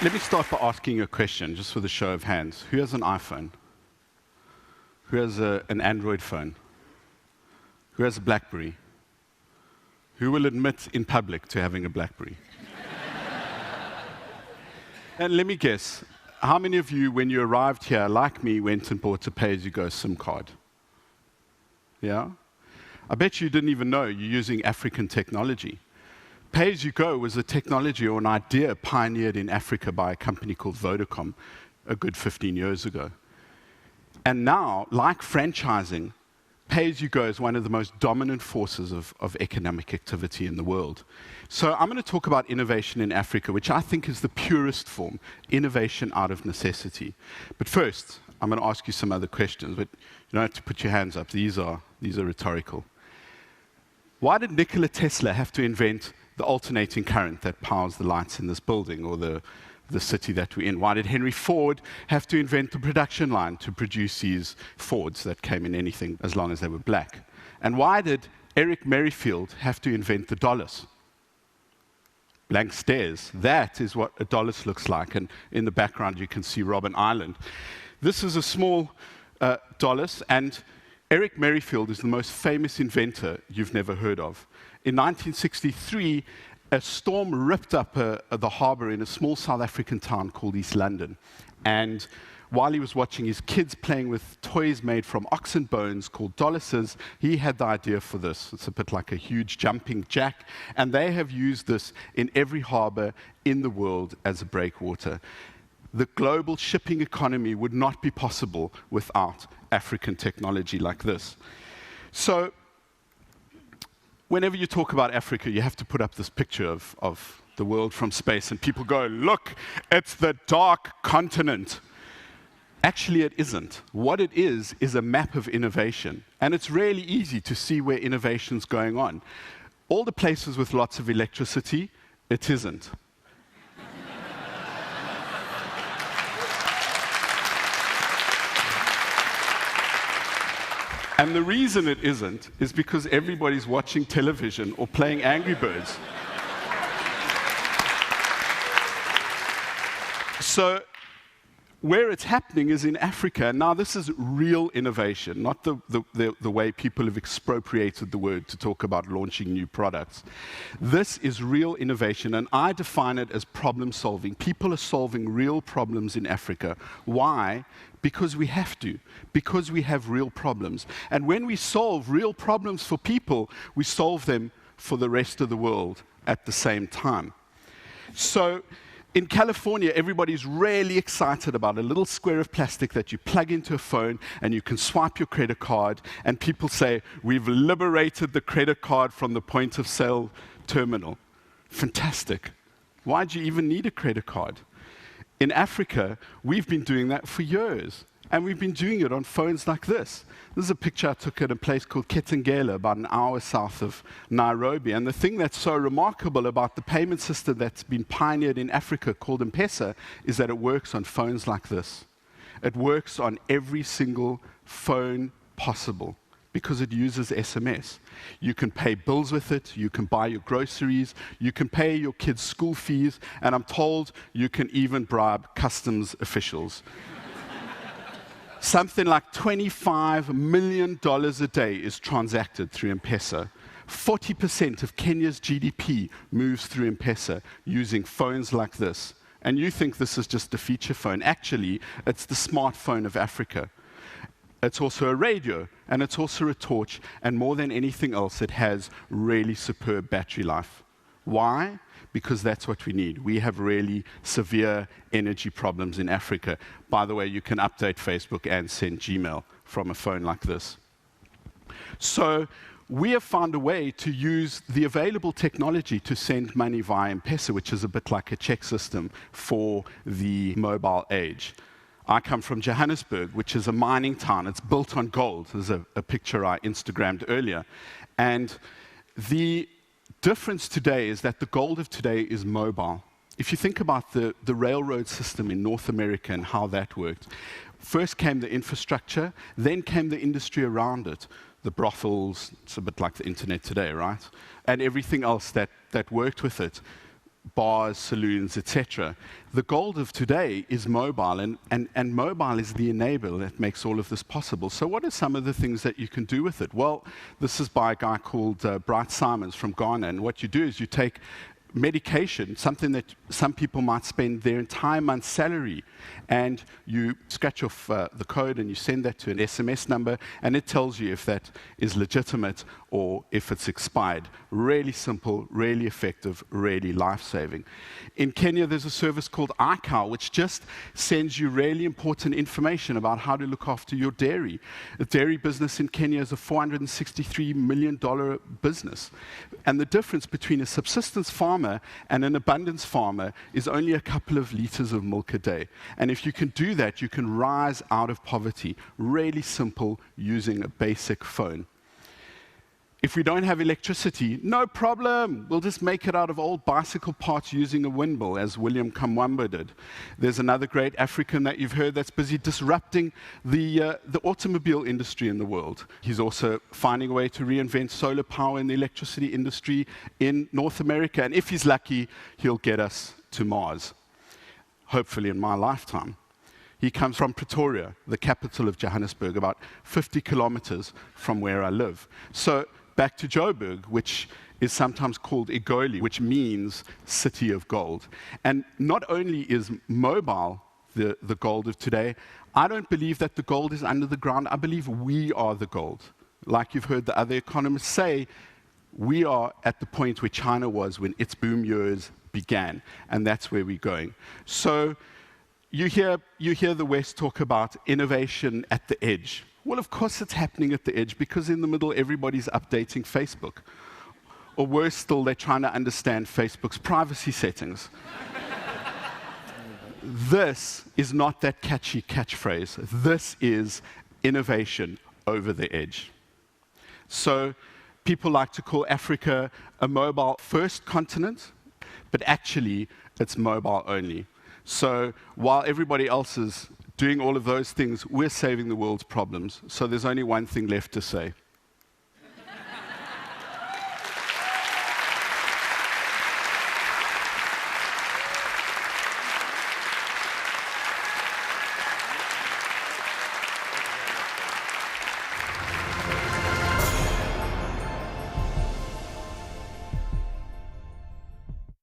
Let me start by asking you a question, just for the show of hands. Who has an iPhone? Who has an Android phone? Who has a BlackBerry? Who will admit in public to having a BlackBerry? And let me guess, how many of you, when you arrived here, like me, went and bought a pay-as-you-go SIM card? Yeah? I bet you didn't even know you're using African technology. Pay-as-you-go was a technology or an idea pioneered in Africa by a company called Vodacom a good 15 years ago. And now, like franchising, pay-as-you-go is one of the most dominant forces of economic activity in the world. So I'm going to talk about innovation in Africa, which I think is the purest form, innovation out of necessity. But first, I'm going to ask you some other questions, but you don't have to put your hands up. These are rhetorical. Why did Nikola Tesla have to invent the alternating current that powers the lights in this building or the city that we're in? Why did Henry Ford have to invent the production line to produce these Fords that came in anything as long as they were black? And why did Eric Merrifield have to invent the dollars? Blank stares. That is what a dollars looks like. And in the background, you can see Robben Island. This is a small dollars, and Eric Merrifield is the most famous inventor you've never heard of. In 1963, a storm ripped up the harbor in a small South African town called East London. And while he was watching his kids playing with toys made from oxen bones called doluses, he had the idea for this. It's a bit like a huge jumping jack, and they have used this in every harbor in the world as a breakwater. The global shipping economy would not be possible without African technology like this. So, whenever you talk about Africa, you have to put up this picture of the world from space, and people go, look, it's the dark continent. Actually, it isn't. What it is a map of innovation. And it's really easy to see where innovation's going on. All the places with lots of electricity, it isn't. And the reason it isn't is because everybody's watching television or playing Angry Birds. So, where it's happening is in Africa. Now, this is real innovation, not the way people have expropriated the word to talk about launching new products. This is real innovation, and I define it as problem solving. People are solving real problems in Africa. Why? Because we have to, because we have real problems. And when we solve real problems for people, we solve them for the rest of the world at the same time. So, in California, everybody's really excited about a little square of plastic that you plug into a phone and you can swipe your credit card, and people say, we've liberated the credit card from the point of sale terminal. Fantastic. Why do you even need a credit card? In Africa, we've been doing that for years, and we've been doing it on phones like this. This is a picture I took at a place called Kitengela, about an hour south of Nairobi. And the thing that's so remarkable about the payment system that's been pioneered in Africa called M-Pesa is that it works on phones like this. It works on every single phone possible because it uses SMS. You can pay bills with it, you can buy your groceries, you can pay your kids' school fees, and I'm told you can even bribe customs officials. Something like $25 million a day is transacted through M-Pesa. 40% of Kenya's GDP moves through M-Pesa using phones like this. And you think this is just a feature phone. Actually, it's the smartphone of Africa. It's also a radio, and it's also a torch, and more than anything else, it has really superb battery life. Why? Because that's what we need. We have really severe energy problems in Africa. By the way, you can update Facebook and send Gmail from a phone like this. So we have found a way to use the available technology to send money via M-Pesa, which is a bit like a check system for the mobile age. I come from Johannesburg, which is a mining town. It's built on gold. There's a picture I Instagrammed earlier. And the difference today is that the gold of today is mobile. If you think about the railroad system in North America and how that worked, first came the infrastructure, then came the industry around it. The brothels, it's a bit like the internet today, right? And everything else that worked with it. bars, saloons, etc. The gold of today is mobile, and mobile is the enabler that makes all of this possible. So what are some of the things that you can do with it? Well, this is by a guy called Bright Simons from Ghana, and what you do is you take medication, something that some people might spend their entire month's salary, and you scratch off the code and you send that to an SMS number, and it tells you if that is legitimate or if it's expired. Really simple, really effective, really life-saving. In Kenya, there's a service called iCow, which just sends you really important information about how to look after your dairy. The dairy business in Kenya is a $463 million business. And the difference between a subsistence farmer and an abundance farmer is only a couple of liters of milk a day. And if you can do that, you can rise out of poverty. Really simple, using a basic phone. If we don't have electricity, no problem. We'll just make it out of old bicycle parts using a windmill, as William Kamwamba did. There's another great African that you've heard that's busy disrupting the automobile industry in the world. He's also finding a way to reinvent solar power in the electricity industry in North America. And if he's lucky, he'll get us to Mars, hopefully in my lifetime. He comes from Pretoria, the capital of Johannesburg, about 50 kilometers from where I live. So back to Joburg, which is sometimes called Egoli, which means city of gold. And not only is mobile the gold of today, I don't believe that the gold is under the ground. I believe we are the gold. Like you've heard the other economists say, we are at the point where China was when its boom years began, and that's where we're going. So you hear the West talk about innovation at the edge. Well, of course it's happening at the edge, because in the middle everybody's updating Facebook. Or worse still, they're trying to understand Facebook's privacy settings. This is not that catchy catchphrase. This is innovation over the edge. So people like to call Africa a mobile-first continent, but actually it's mobile only. So while everybody else is doing all of those things, we're saving the world's problems. So there's only one thing left to say.